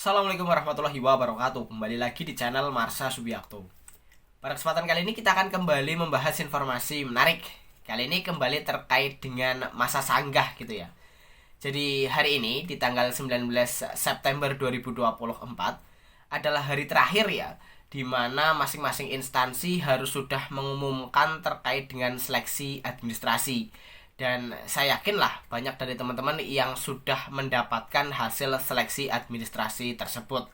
Assalamualaikum warahmatullahi wabarakatuh. Kembali lagi di channel Marsha Subiakto. Pada kesempatan kali ini kita akan kembali membahas informasi menarik. Kali ini kembali terkait dengan masa sanggah gitu ya. Jadi hari ini di tanggal 19 September 2024 adalah hari terakhir ya, di mana masing-masing instansi harus sudah mengumumkan terkait dengan seleksi administrasi. Dan saya yakin lah banyak dari teman-teman yang sudah mendapatkan hasil seleksi administrasi tersebut.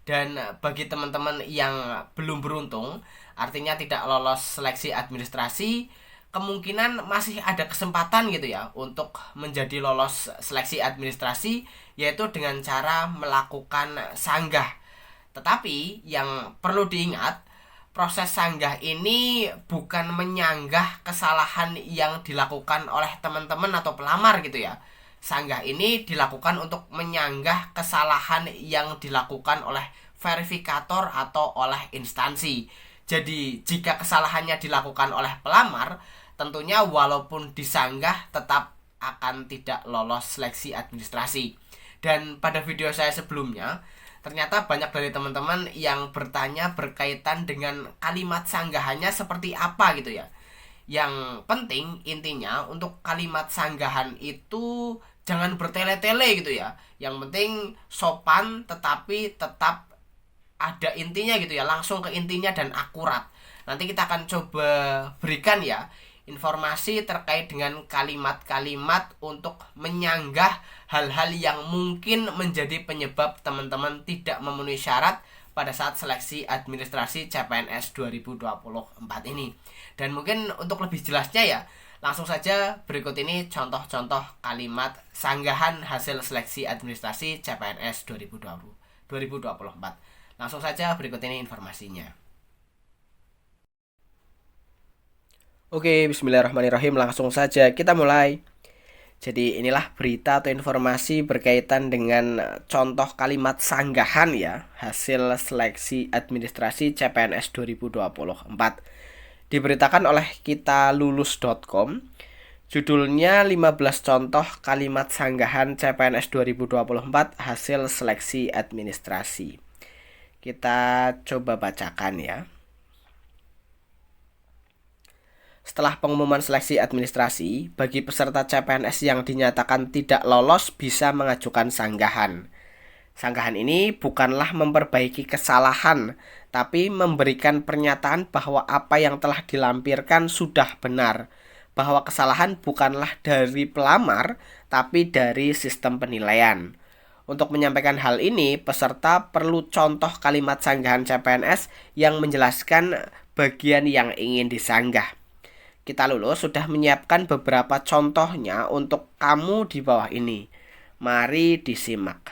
Dan bagi teman-teman yang belum beruntung, artinya tidak lolos seleksi administrasi, kemungkinan masih ada kesempatan gitu ya untuk menjadi lolos seleksi administrasi, yaitu dengan cara melakukan sanggah. Tetapi yang perlu diingat, proses sanggah ini bukan menyanggah kesalahan yang dilakukan oleh teman-teman atau pelamar gitu ya. Sanggah ini dilakukan untuk menyanggah kesalahan yang dilakukan oleh verifikator atau oleh instansi. Jadi jika kesalahannya dilakukan oleh pelamar, tentunya walaupun disanggah tetap akan tidak lolos seleksi administrasi. Dan pada video saya sebelumnya, ternyata banyak dari teman-teman yang bertanya berkaitan dengan kalimat sanggahannya seperti apa gitu ya. Yang penting intinya untuk kalimat sanggahan itu jangan bertele-tele gitu ya. Yang penting sopan tetapi tetap ada intinya gitu ya, langsung ke intinya dan akurat. Nanti kita akan coba berikan ya informasi terkait dengan kalimat-kalimat untuk menyanggah hal-hal yang mungkin menjadi penyebab teman-teman tidak memenuhi syarat pada saat seleksi administrasi CPNS 2024 ini. Dan mungkin untuk lebih jelasnya ya, langsung saja berikut ini contoh-contoh kalimat sanggahan hasil seleksi administrasi CPNS 2024. Langsung saja berikut ini informasinya. Oke, bismillahirrahmanirrahim. Langsung saja kita mulai. Jadi inilah berita atau informasi berkaitan dengan contoh kalimat sanggahan ya, hasil seleksi administrasi CPNS 2024. Diberitakan oleh kitalulus.com. Judulnya 15 contoh kalimat sanggahan CPNS 2024 hasil seleksi administrasi. Kita coba bacakan ya. Setelah pengumuman seleksi administrasi, bagi peserta CPNS yang dinyatakan tidak lolos bisa mengajukan sanggahan. Sanggahan ini bukanlah memperbaiki kesalahan, tapi memberikan pernyataan bahwa apa yang telah dilampirkan sudah benar, bahwa kesalahan bukanlah dari pelamar, tapi dari sistem penilaian. Untuk menyampaikan hal ini, peserta perlu contoh kalimat sanggahan CPNS yang menjelaskan bagian yang ingin disanggah. Kita lulus sudah menyiapkan beberapa contohnya untuk kamu di bawah ini. Mari disimak.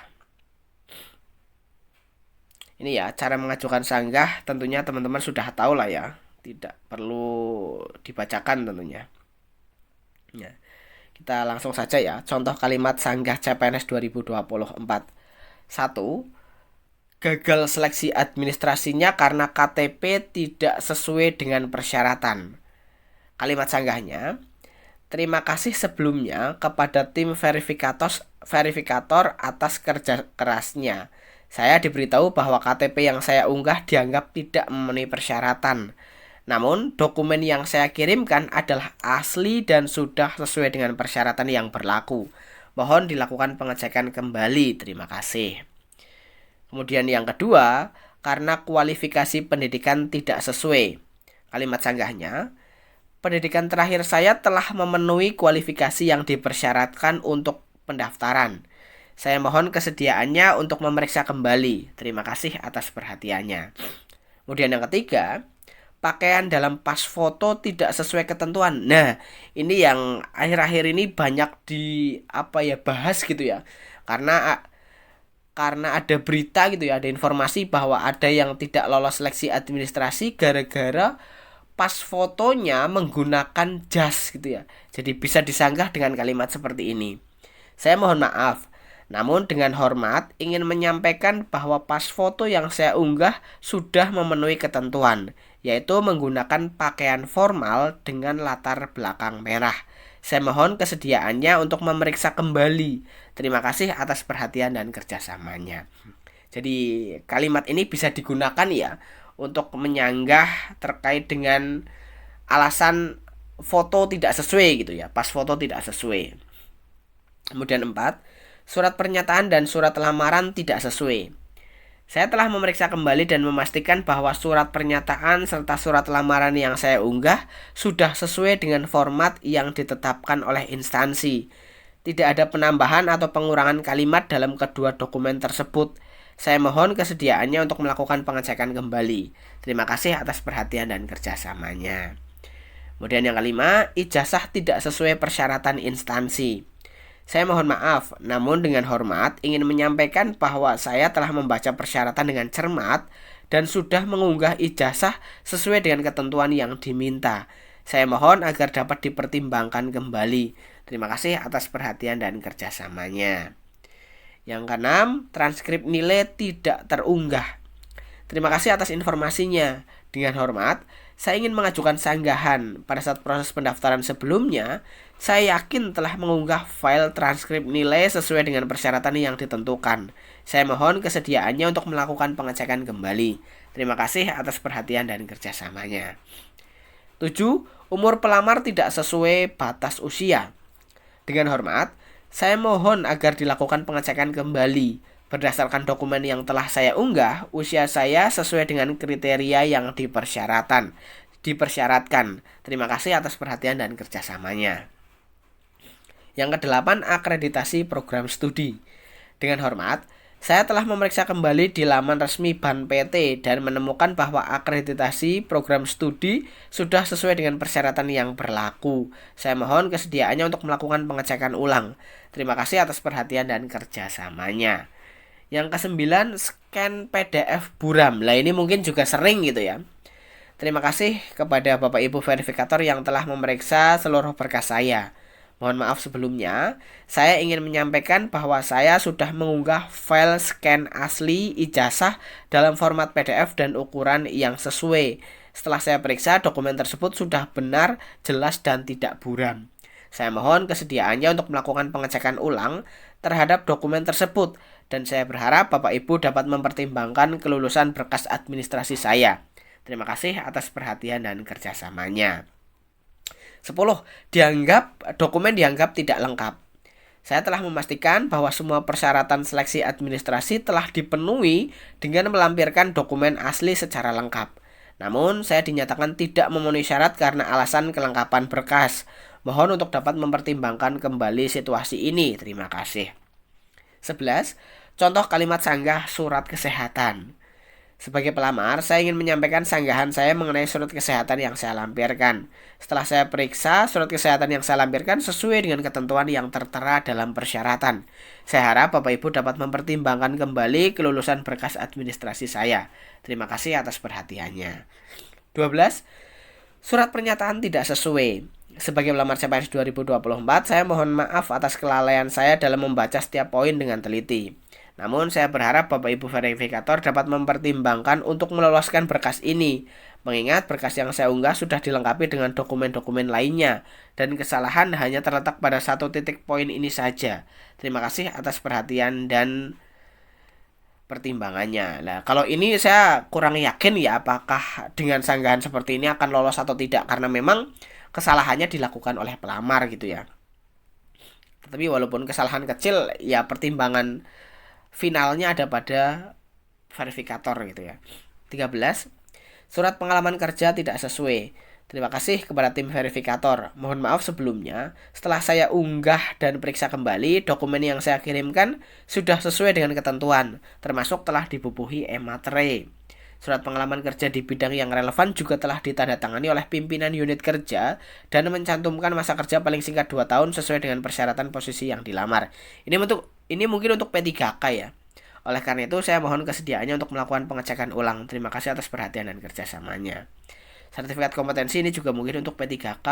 Ini ya, cara mengajukan sanggah tentunya teman-teman sudah tahu lah ya. Tidak perlu dibacakan tentunya. Ya, kita langsung saja ya. Contoh kalimat sanggah CPNS 2024. 1. Gagal seleksi administrasinya karena KTP tidak sesuai dengan persyaratan. Kalimat sanggahnya, terima kasih sebelumnya kepada tim verifikator atas kerja kerasnya. Saya diberitahu bahwa KTP yang saya unggah dianggap tidak memenuhi persyaratan. Namun, dokumen yang saya kirimkan adalah asli dan sudah sesuai dengan persyaratan yang berlaku. Mohon dilakukan pengecekan kembali. Terima kasih. Kemudian yang kedua, karena kualifikasi pendidikan tidak sesuai. Kalimat sanggahnya, pendidikan terakhir saya telah memenuhi kualifikasi yang dipersyaratkan untuk pendaftaran. Saya mohon kesediaannya untuk memeriksa kembali. Terima kasih atas perhatiannya. Kemudian yang ketiga, pakaian dalam pas foto tidak sesuai ketentuan. Nah, ini yang akhir-akhir ini banyak bahas gitu ya. Karena ada berita gitu ya, ada informasi bahwa ada yang tidak lolos seleksi administrasi gara-gara pas fotonya menggunakan jas gitu ya. Jadi bisa disanggah dengan kalimat seperti ini. Saya mohon maaf, namun dengan hormat ingin menyampaikan bahwa pas foto yang saya unggah sudah memenuhi ketentuan, yaitu menggunakan pakaian formal dengan latar belakang merah. Saya mohon kesediaannya untuk memeriksa kembali. Terima kasih atas perhatian dan kerjasamanya. Jadi kalimat ini bisa digunakan ya untuk menyanggah terkait dengan alasan foto tidak sesuai gitu ya, pas foto tidak sesuai. Kemudian 4, surat pernyataan dan surat lamaran tidak sesuai. Saya telah memeriksa kembali dan memastikan bahwa surat pernyataan serta surat lamaran yang saya unggah sudah sesuai dengan format yang ditetapkan oleh instansi. Tidak ada penambahan atau pengurangan kalimat dalam kedua dokumen tersebut. Saya mohon kesediaannya untuk melakukan pengecekan kembali. Terima kasih atas perhatian dan kerjasamanya. Kemudian yang kelima, ijazah tidak sesuai persyaratan instansi. Saya mohon maaf, namun dengan hormat ingin menyampaikan bahwa saya telah membaca persyaratan dengan cermat dan sudah mengunggah ijazah sesuai dengan ketentuan yang diminta. Saya mohon agar dapat dipertimbangkan kembali. Terima kasih atas perhatian dan kerjasamanya. Yang keenam, transkrip nilai tidak terunggah. Terima kasih atas informasinya. Dengan hormat, saya ingin mengajukan sanggahan. Pada saat proses pendaftaran sebelumnya, saya yakin telah mengunggah file transkrip nilai sesuai dengan persyaratan yang ditentukan. Saya mohon kesediaannya untuk melakukan pengecekan kembali. Terima kasih atas perhatian dan kerjasamanya. 7. Umur pelamar tidak sesuai batas usia. Dengan hormat, saya mohon agar dilakukan pengecekan kembali. Berdasarkan dokumen yang telah saya unggah, usia saya sesuai dengan kriteria yang dipersyaratkan. Terima kasih atas perhatian dan kerjasamanya. Yang kedelapan, akreditasi program studi. Dengan hormat, saya telah memeriksa kembali di laman resmi BAN PT dan menemukan bahwa akreditasi program studi sudah sesuai dengan persyaratan yang berlaku. Saya mohon kesediaannya untuk melakukan pengecekan ulang. Terima kasih atas perhatian dan kerjasamanya. Yang kesembilan, scan PDF buram. Lah ini mungkin juga sering gitu ya. Terima kasih kepada Bapak Ibu verifikator yang telah memeriksa seluruh berkas saya. Mohon maaf sebelumnya, saya ingin menyampaikan bahwa saya sudah mengunggah file scan asli ijazah dalam format PDF dan ukuran yang sesuai. Setelah saya periksa, dokumen tersebut sudah benar, jelas, dan tidak buram. Saya mohon kesediaannya untuk melakukan pengecekan ulang terhadap dokumen tersebut, dan saya berharap Bapak Ibu dapat mempertimbangkan kelulusan berkas administrasi saya. Terima kasih atas perhatian dan kerjasamanya. 10. Dokumen dianggap tidak lengkap. Saya telah memastikan bahwa semua persyaratan seleksi administrasi telah dipenuhi dengan melampirkan dokumen asli secara lengkap. Namun, saya dinyatakan tidak memenuhi syarat karena alasan kelengkapan berkas. Mohon untuk dapat mempertimbangkan kembali situasi ini. Terima kasih. 11. Contoh kalimat sanggah surat kesehatan. Sebagai pelamar, saya ingin menyampaikan sanggahan saya mengenai surat kesehatan yang saya lampirkan. Setelah saya periksa, surat kesehatan yang saya lampirkan sesuai dengan ketentuan yang tertera dalam persyaratan. Saya harap Bapak Ibu dapat mempertimbangkan kembali kelulusan berkas administrasi saya. Terima kasih atas perhatiannya. 12. Surat pernyataan tidak sesuai. Sebagai pelamar CPNS 2024, saya mohon maaf atas kelalaian saya dalam membaca setiap poin dengan teliti. Namun saya berharap Bapak Ibu verifikator dapat mempertimbangkan untuk meloloskan berkas ini, mengingat berkas yang saya unggah sudah dilengkapi dengan dokumen-dokumen lainnya, dan kesalahan hanya terletak pada satu titik poin ini saja. Terima kasih atas perhatian dan pertimbangannya. Nah, kalau ini saya kurang yakin ya apakah dengan sanggahan seperti ini akan lolos atau tidak, karena memang kesalahannya dilakukan oleh pelamar gitu ya. Tapi walaupun kesalahan kecil, ya pertimbangan finalnya ada pada verifikator gitu ya. 13. Surat pengalaman kerja tidak sesuai. Terima kasih kepada tim verifikator. Mohon maaf sebelumnya, setelah saya unggah dan periksa kembali, dokumen yang saya kirimkan sudah sesuai dengan ketentuan, termasuk telah dibubuhi e-materai. Surat pengalaman kerja di bidang yang relevan juga telah ditandatangani oleh pimpinan unit kerja dan mencantumkan masa kerja paling singkat 2 tahun sesuai dengan persyaratan posisi yang dilamar. Ini mungkin untuk P3K ya. Oleh karena itu, saya mohon kesediaannya untuk melakukan pengecekan ulang. Terima kasih atas perhatian dan kerjasamanya. Sertifikat kompetensi ini juga mungkin untuk P3K.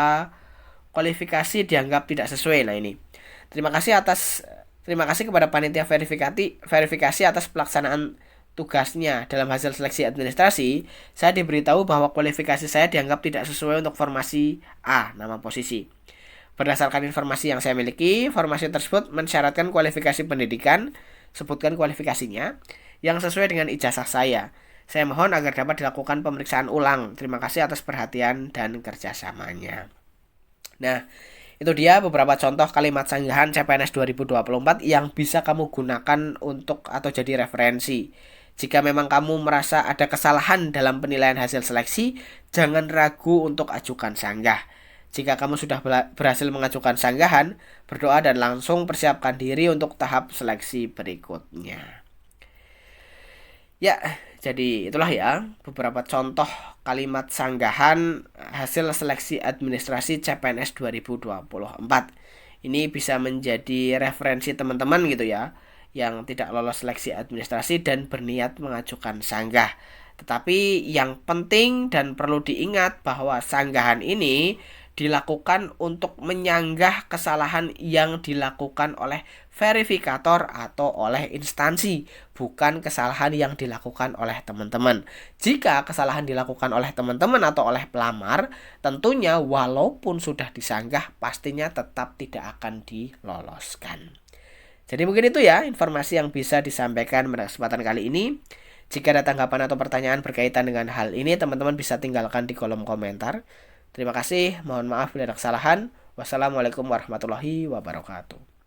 Kualifikasi dianggap tidak sesuai. Nah ini. Terima kasih kepada panitia verifikasi atas pelaksanaan tugasnya. Dalam hasil seleksi administrasi, saya diberitahu bahwa kualifikasi saya dianggap tidak sesuai untuk formasi A, nama posisi. Berdasarkan informasi yang saya miliki, formasi tersebut mensyaratkan kualifikasi pendidikan, sebutkan kualifikasinya, yang sesuai dengan ijazah saya. Saya mohon agar dapat dilakukan pemeriksaan ulang. Terima kasih atas perhatian dan kerjasamanya. Nah, itu dia beberapa contoh kalimat sanggahan CPNS 2024 yang bisa kamu gunakan untuk atau jadi referensi. Jika memang kamu merasa ada kesalahan dalam penilaian hasil seleksi, jangan ragu untuk ajukan sanggah. Jika kamu sudah berhasil mengajukan sanggahan, berdoa dan langsung persiapkan diri untuk tahap seleksi berikutnya. Ya, jadi itulah ya beberapa contoh kalimat sanggahan hasil seleksi administrasi CPNS 2024. Ini bisa menjadi referensi teman-teman gitu ya, yang tidak lolos seleksi administrasi dan berniat mengajukan sanggah. Tetapi yang penting dan perlu diingat bahwa sanggahan ini dilakukan untuk menyanggah kesalahan yang dilakukan oleh verifikator atau oleh instansi, bukan kesalahan yang dilakukan oleh teman-teman. Jika kesalahan dilakukan oleh teman-teman atau oleh pelamar, tentunya walaupun sudah disanggah, pastinya tetap tidak akan diloloskan. Jadi mungkin itu ya informasi yang bisa disampaikan pada kesempatan kali ini. Jika ada tanggapan atau pertanyaan berkaitan dengan hal ini, teman-teman bisa tinggalkan di kolom komentar. Terima kasih, mohon maaf bila ada kesalahan. Wassalamualaikum warahmatullahi wabarakatuh.